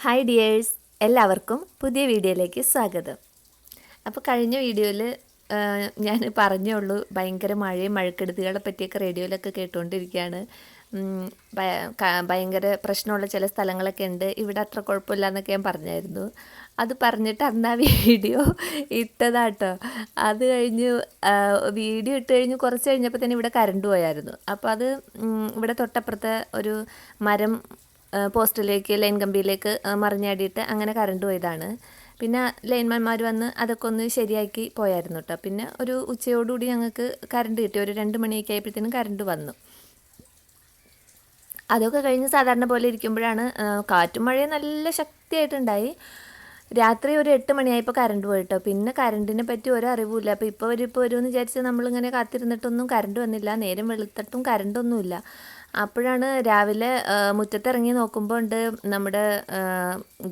Hi dears, എല്ലാവർക്കും പുതിയ വീഡിയോയിലേക്ക് സ്വാഗതം. അപ്പോൾ കഴിഞ്ഞ വീഡിയോയിൽ ഞാൻ പറഞ്ഞേ ഉള്ളൂ, ഭയങ്കര മഴയും മഴക്കെടുതികളെ പറ്റിയൊക്കെ റേഡിയോയിലൊക്കെ കേട്ടുകൊണ്ടിരിക്കുകയാണ്. ഭയങ്കര പ്രശ്നമുള്ള ചില സ്ഥലങ്ങളൊക്കെ ഉണ്ട്, ഇവിടെ അത്ര കുഴപ്പമില്ല എന്നൊക്കെ ഞാൻ പറഞ്ഞായിരുന്നു. അത് പറഞ്ഞിട്ട് അന്ന് ആ വീഡിയോ ഇട്ടതാട്ടോ. അത് കഴിഞ്ഞ് വീഡിയോ ഇട്ട് കഴിഞ്ഞ് കുറച്ച് കഴിഞ്ഞപ്പോൾ തന്നെ ഇവിടെ കറണ്ട് പോയായിരുന്നു. അപ്പോൾ അത് ഇവിടെ തൊട്ടപ്പുറത്തെ ഒരു മരം പോസ്റ്റിലേക്ക് ലൈൻ കമ്പിയിലേക്ക് മറിഞ്ഞാടിയിട്ട് അങ്ങനെ കറണ്ട് പോയതാണ്. പിന്നെ ലൈൻമാൻമാർ വന്ന് അതൊക്കെ ഒന്ന് ശരിയാക്കി പോയായിരുന്നു കേട്ടോ. പിന്നെ ഒരു ഉച്ചയോടുകൂടി ഞങ്ങൾക്ക് കറണ്ട് കിട്ടി. ഒരു 2 മണിയൊക്കെ ആയപ്പോഴത്തേനും കറണ്ട് വന്നു. അതൊക്കെ കഴിഞ്ഞ് സാധാരണ പോലെ ഇരിക്കുമ്പോഴാണ് കാറ്റും മഴയും നല്ല ശക്തിയായിട്ടുണ്ടായി. രാത്രി ഒരു 8 മണിയായപ്പോൾ കറണ്ട് പോയിട്ടോ. പിന്നെ കറണ്ടിനെ പറ്റി ഒരു അറിവുമില്ല. അപ്പോൾ ഇപ്പോൾ വരുമെന്ന് വിചാരിച്ച് നമ്മളിങ്ങനെ കാത്തിരുന്നിട്ടൊന്നും കറണ്ട് വന്നില്ല. നേരം വെളുത്തിട്ടും കറണ്ടൊന്നുമില്ല. അപ്പോഴാണ് രാവിലെ മുറ്റത്തിറങ്ങി നോക്കുമ്പോൾ ഉണ്ട് നമ്മുടെ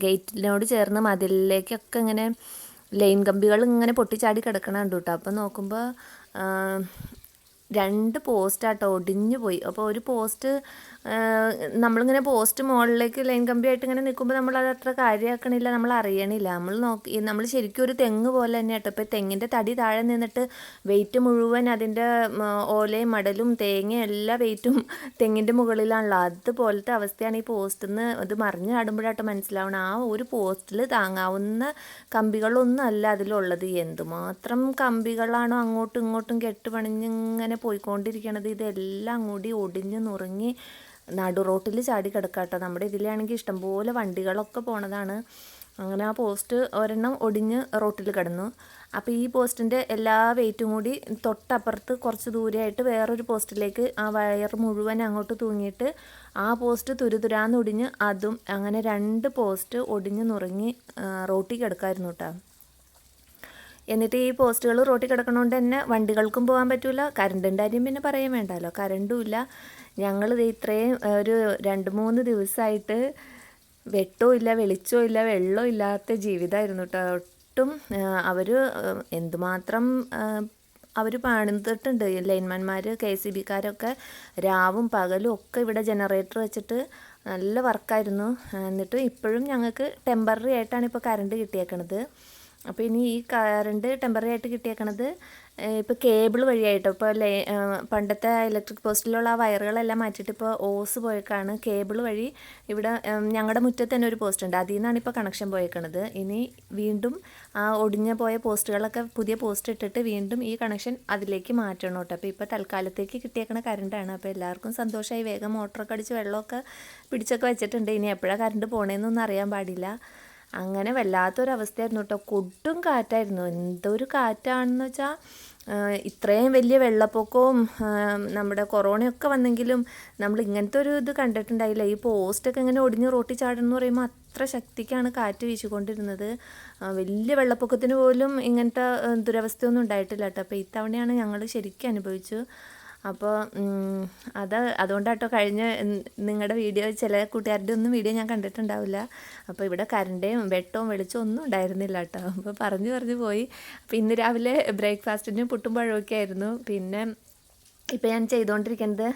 ഗേറ്റിനോട് ചേർന്ന് മതിലിലേക്കൊക്കെ ഇങ്ങനെ ലൈൻ കമ്പികൾ ഇങ്ങനെ പൊട്ടിച്ചാടി കിടക്കണുണ്ട് കേട്ടോ. അപ്പോൾ നോക്കുമ്പോൾ 2 പോസ്റ്റാട്ടോ ഒടിഞ്ഞു പോയി. അപ്പോൾ ഒരു പോസ്റ്റ് നമ്മളിങ്ങനെ പോസ്റ്റ് മുകളിലേക്ക് ലൈൻ കമ്പിയായിട്ട് ഇങ്ങനെ നിൽക്കുമ്പോൾ നമ്മളത് അത്ര കാര്യമാക്കണില്ല, നമ്മൾ അറിയണില്ല. നമ്മൾ ശരിക്കും ഒരു തെങ്ങ് പോലെ തന്നെ കേട്ടോ. ഇപ്പോൾ തെങ്ങിൻ്റെ തടി താഴെ നിന്നിട്ട് വെയിറ്റ് മുഴുവൻ അതിൻ്റെ ഓലയും മടലും തേങ്ങയും എല്ലാ വെയിറ്റും തെങ്ങിൻ്റെ മുകളിലാണല്ലോ. അതുപോലത്തെ അവസ്ഥയാണ് ഈ പോസ്റ്റിൽ നിന്ന് ഇത് മറിഞ്ഞ് ചാടുമ്പോഴാട്ടോ മനസ്സിലാവണം. ആ ഒരു പോസ്റ്റിൽ താങ്ങാവുന്ന കമ്പികളൊന്നും അല്ല അതിലുള്ളത്. എന്തുമാത്രം കമ്പികളാണോ അങ്ങോട്ടും ഇങ്ങോട്ടും കെട്ടുപണിഞ്ഞിങ്ങനെ പോയിക്കൊണ്ടിരിക്കണത്. ഇതെല്ലാം കൂടി ഒടിഞ്ഞ് നുറുങ്ങി നടു റോട്ടിൽ ചാടി കിടക്കാട്ടോ. നമ്മുടെ ഇതിലാണെങ്കിൽ ഇഷ്ടംപോലെ വണ്ടികളൊക്കെ പോണതാണ്. അങ്ങനെ ആ പോസ്റ്റ് ഒരെണ്ണം ഒടിഞ്ഞ് റോട്ടിൽ കിടന്നു. അപ്പോൾ ഈ പോസ്റ്റിൻ്റെ എല്ലാ വെയിറ്റും കൂടി തൊട്ടപ്പുറത്ത് കുറച്ച് ദൂരെയായിട്ട് വേറൊരു പോസ്റ്റിലേക്ക് ആ വയർ മുഴുവൻ അങ്ങോട്ട് തൂങ്ങിയിട്ട് ആ പോസ്റ്റ് തുരുതുരാന്ന് ഒടിഞ്ഞ് അതും അങ്ങനെ 2 പോസ്റ്റ് ഒടിഞ്ഞ് നുറുങ്ങി റോട്ടിൽ കിടക്കായിരുന്നു കേട്ടോ. എന്നിട്ട് ഈ പോസ്റ്റുകൾ റോട്ടിൽ കിടക്കണോണ്ട് തന്നെ വണ്ടികൾക്കും പോകാൻ പറ്റില്ല. കറണ്ടിൻ്റെ കാര്യം പിന്നെ പറയാൻ വേണ്ടല്ലോ, കറണ്ടും ഇല്ല. ഞങ്ങളിത് ഇത്രയും ഒരു 2-3 ദിവസമായിട്ട് വെട്ടവും ഇല്ല, വെളിച്ചവും ഇല്ല, വെള്ളവും ഇല്ലാത്ത ജീവിതമായിരുന്നു കേട്ടോ. ഒട്ടും അവർ എന്തുമാത്രം അവർ പണിതിട്ടുണ്ട്. ലൈൻമാൻമാർ KCB-കാരൊക്കെ രാവും പകലും ഒക്കെ ഇവിടെ ജനറേറ്റർ വെച്ചിട്ട് നല്ല വർക്കായിരുന്നു. എന്നിട്ടും ഇപ്പോഴും ഞങ്ങൾക്ക് ടെമ്പററി ആയിട്ടാണ് ഇപ്പോൾ കറണ്ട് കിട്ടിയേക്കണത്. അപ്പോൾ ഇനി ഈ കറണ്ട് ടെമ്പററി ആയിട്ട് കിട്ടിയേക്കണത് ഇപ്പോൾ കേബിൾ വഴിയായിട്ടോ. ഇപ്പോൾ പണ്ടത്തെ ഇലക്ട്രിക് പോസ്റ്റിലുള്ള ആ വയറുകളെല്ലാം മാറ്റിയിട്ട് ഇപ്പോൾ ഓസ് പോയേക്കാണ്. കേബിൾ വഴി ഇവിടെ ഞങ്ങളുടെ മുറ്റത്ത് തന്നെ ഒരു പോസ്റ്റ് ഉണ്ട്, അതിൽ നിന്നാണ് ഇപ്പോൾ കണക്ഷൻ പോയേക്കണത്. ഇനി വീണ്ടും ആ ഒടിഞ്ഞ പോയ പോസ്റ്റുകളൊക്കെ പുതിയ പോസ്റ്റ് ഇട്ടിട്ട് വീണ്ടും ഈ കണക്ഷൻ അതിലേക്ക് മാറ്റണം കേട്ടോ. അപ്പോൾ ഇപ്പോൾ തൽക്കാലത്തേക്ക് കിട്ടിയേക്കണ കറണ്ടാണ്. അപ്പോൾ എല്ലാവർക്കും സന്തോഷമായി. വേഗം മോട്ടറൊക്കെ അടിച്ച് വെള്ളമൊക്കെ പിടിച്ചൊക്കെ വെച്ചിട്ടുണ്ട്. ഇനി എപ്പോഴാണ് കറണ്ട് പോണേന്നൊന്നും അറിയാൻ പാടില്ല. അങ്ങനെ വല്ലാത്തൊരവസ്ഥയായിരുന്നു കേട്ടോ. കൊടും കാറ്റായിരുന്നു. എന്തൊരു കാറ്റാണെന്ന് വെച്ചാൽ ഇത്രയും വലിയ വെള്ളപ്പൊക്കവും നമ്മുടെ കൊറോണയൊക്കെ വന്നെങ്കിലും നമ്മൾ ഇങ്ങനത്തെ ഒരു ഇത് കണ്ടിട്ടുണ്ടായില്ല. ഈ പോസ്റ്റൊക്കെ ഇങ്ങനെ ഒടിഞ്ഞ് റോട്ടി ചാടണമെന്ന് പറയുമ്പോൾ അത്ര ശക്തിക്കാണ് കാറ്റ് വീശിക്കൊണ്ടിരുന്നത്. വലിയ വെള്ളപ്പൊക്കത്തിന് പോലും ഇങ്ങനത്തെ ദുരവസ്ഥയൊന്നും ഉണ്ടായിട്ടില്ല കേട്ടോ. അപ്പോൾ ഇത്തവണയാണ് ഞങ്ങൾ ശരിക്കും അനുഭവിച്ചു. അപ്പോൾ അതുകൊണ്ടാട്ടോ കഴിഞ്ഞ നിങ്ങളുടെ വീഡിയോ ചില കൂട്ടുകാരുടെ ഒന്നും വീഡിയോ ഞാൻ കണ്ടിട്ടുണ്ടാവില്ല. അപ്പോൾ ഇവിടെ കറണ്ടേയും വെട്ടവും വെളിച്ചവും ഒന്നും ഉണ്ടായിരുന്നില്ല കേട്ടോ. അപ്പോൾ പറഞ്ഞു പോയി. അപ്പോൾ ഇന്ന് രാവിലെ ബ്രേക്ക്ഫാസ്റ്റിന് പുട്ടും പഴമൊക്കെ ആയിരുന്നു. പിന്നെ ഇപ്പോൾ ഞാൻ ചെയ്തുകൊണ്ടിരിക്കുന്നത്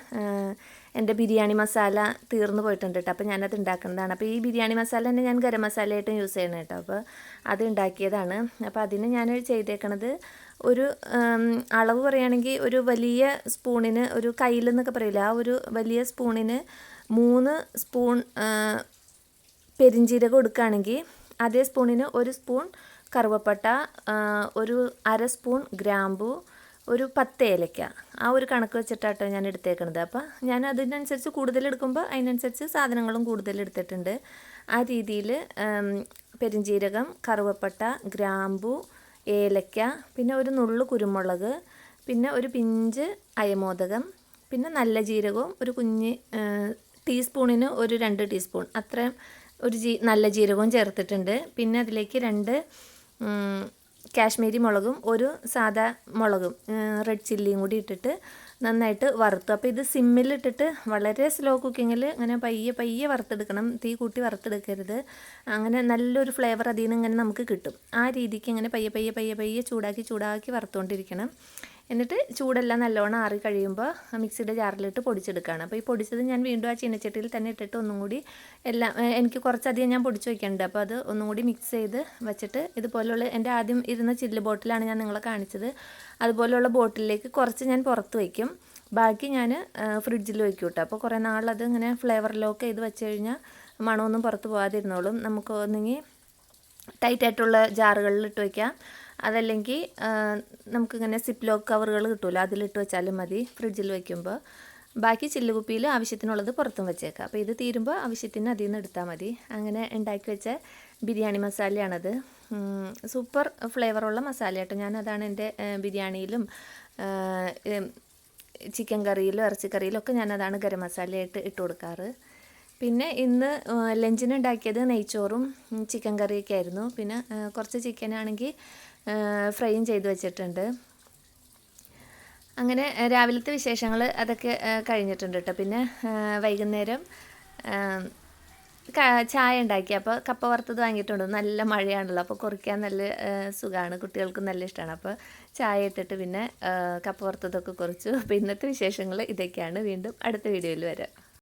എൻ്റെ ബിരിയാണി മസാല തീർന്നു പോയിട്ടുണ്ട് കേട്ടോ. അപ്പോൾ ഞാനത് ഉണ്ടാക്കുന്നതാണ്. അപ്പോൾ ഈ ബിരിയാണി മസാല തന്നെ ഞാൻ ഗരം മസാലയായിട്ടും യൂസ് ചെയ്യണം കേട്ടോ. അപ്പോൾ അത് ഉണ്ടാക്കിയതാണ്. അപ്പോൾ അതിന് ഞാൻ ചെയ്തേക്കണത് ഒരു അളവ് പറയുകയാണെങ്കിൽ ഒരു വലിയ സ്പൂണിന്, ഒരു കയ്യിലെന്നൊക്കെ പറയില്ല, ആ ഒരു വലിയ സ്പൂണിന് 3 സ്പൂൺ പെരിഞ്ജീരകം എടുക്കുകയാണെങ്കിൽ അതേ സ്പൂണിന് 1 സ്പൂൺ കറുവപ്പട്ട, ഒരു 1/2 സ്പൂൺ ഗ്രാമ്പു, ഒരു 10 ഏലക്ക, ആ ഒരു കണക്ക് വെച്ചിട്ടാട്ടോ ഞാൻ എടുത്തേക്കണത്. അപ്പോൾ ഞാൻ അതിനനുസരിച്ച് കൂടുതൽ എടുക്കുമ്പോൾ അതിനനുസരിച്ച് സാധനങ്ങളും കൂടുതൽ എടുത്തിട്ടുണ്ട്. ആ രീതിയിൽ പെരിഞ്ജീരകം, കറുവപ്പട്ട, ഗ്രാമ്പു, ഏലക്ക, പിന്നെ ഒരു നുള്ളു കുരുമുളക്, പിന്നെ ഒരു പിഞ്ച് അയമോദകം, പിന്നെ നല്ല ജീരകവും ഒരു കുഞ്ഞ് ടീസ്പൂണിന് ഒരു 2 ടീസ്പൂൺ അത്രയും ഒരു നല്ല ജീരകവും ചേർത്തിട്ടുണ്ട്. പിന്നെ അതിലേക്ക് 2 കാശ്മീരി മുളകും ഒരു സാദാ മുളകും റെഡ് ചില്ലിയും കൂടി ഇട്ടിട്ട് നന്നായിട്ട് വറുത്തു. അപ്പോൾ ഇത് സിമ്മിലിട്ടിട്ട് വളരെ സ്ലോ കുക്കിങ്ങിൽ അങ്ങനെ പയ്യെ വറുത്തെടുക്കണം. തീ കൂട്ടി വറുത്തെടുക്കരുത്. അങ്ങനെ നല്ലൊരു ഫ്ലേവർ അതിൽ നിന്ന് ഇങ്ങനെ നമുക്ക് കിട്ടും. ആ രീതിക്ക് ഇങ്ങനെ പയ്യെ ചൂടാക്കി വറുത്തുകൊണ്ടിരിക്കണം. എന്നിട്ട് ചൂടെല്ലാം നല്ലോണം ആറി കഴിയുമ്പോൾ മിക്സിയുടെ ജാറിലിട്ട് പൊടിച്ചെടുക്കുകയാണ്. അപ്പോൾ ഈ പൊടിച്ചത് ഞാൻ വീണ്ടും ആ ചീനച്ചട്ടിയിൽ തന്നെ ഇട്ടിട്ട് ഒന്നും കൂടി എല്ലാം എനിക്ക് കുറച്ചധികം ഞാൻ പൊടിച്ച് വയ്ക്കുന്നുണ്ട്. അപ്പോൾ അത് ഒന്നും കൂടി മിക്സ് ചെയ്ത് വെച്ചിട്ട് ഇതുപോലുള്ള എൻ്റെ ആദ്യം ഇരുന്ന ചില്ല് ബോട്ടിലാണ് ഞാൻ നിങ്ങളെ കാണിച്ചത്. അതുപോലെയുള്ള ബോട്ടിലേക്ക് കുറച്ച് ഞാൻ പുറത്ത് വയ്ക്കും, ബാക്കി ഞാൻ ഫ്രിഡ്ജിൽ വയ്ക്കും കേട്ടോ. അപ്പോൾ കുറേ നാളത് ഇങ്ങനെ ഫ്ലേവർ ലോക്ക് ചെയ്ത് വെച്ച് കഴിഞ്ഞാൽ മണമൊന്നും പുറത്ത് പോകാതിരുന്നോളും. നമുക്ക് ഒന്നെങ്കിൽ ടൈറ്റായിട്ടുള്ള ജാറുകളിൽ ഇട്ട് വയ്ക്കാം, അതല്ലെങ്കിൽ നമുക്കിങ്ങനെ സിപ്പ് ലോക്ക് കവറുകൾ കിട്ടുമല്ലോ, അതിലിട്ട് വെച്ചാലും മതി ഫ്രിഡ്ജിൽ വയ്ക്കുമ്പോൾ. ബാക്കി ചില്ലുകുപ്പിയിൽ ആവശ്യത്തിനുള്ളത് പുറത്തും വെച്ചേക്കാം. അപ്പോൾ ഇത് തീരുമ്പോൾ ആവശ്യത്തിന് അതിൽ നിന്ന് എടുത്താൽ മതി. അങ്ങനെ ഉണ്ടാക്കി വെച്ച ബിരിയാണി മസാലയാണത്. സൂപ്പർ ഫ്ലേവറുള്ള മസാല കേട്ടോ. ഞാനതാണ് എൻ്റെ ബിരിയാണിയിലും ചിക്കൻ കറിയിലും ഇറച്ചിക്കറിയിലും ഒക്കെ ഞാനതാണ് ഗരം മസാലയായിട്ട് ഇട്ട് കൊടുക്കാറ്. പിന്നെ ഇന്ന് ലഞ്ചിന് ഉണ്ടാക്കിയത് നെയ്ച്ചോറും ചിക്കൻ കറിയൊക്കെ ആയിരുന്നു. പിന്നെ കുറച്ച് ചിക്കനാണെങ്കിൽ ഫ്രൈയും ചെയ്ത് വെച്ചിട്ടുണ്ട്. അങ്ങനെ രാവിലത്തെ വിശേഷങ്ങൾ അതൊക്കെ കഴിഞ്ഞിട്ടുണ്ട് കേട്ടോ. പിന്നെ വൈകുന്നേരം ചായ ഉണ്ടാക്കി. അപ്പോൾ കപ്പ വറുത്തത് വാങ്ങിയിട്ടുണ്ട്. നല്ല മഴയാണല്ലോ, അപ്പോൾ കുറിക്കാൻ നല്ല സുഖമാണ്, കുട്ടികൾക്കും നല്ല ഇഷ്ടമാണ്. അപ്പോൾ ചായ ഇട്ടിട്ട് പിന്നെ കപ്പ വറുത്തതൊക്കെ കുറിച്ചു. അപ്പോൾ ഇന്നത്തെ വിശേഷങ്ങൾ ഇതൊക്കെയാണ്. വീണ്ടും അടുത്ത വീഡിയോയിൽ വരാം.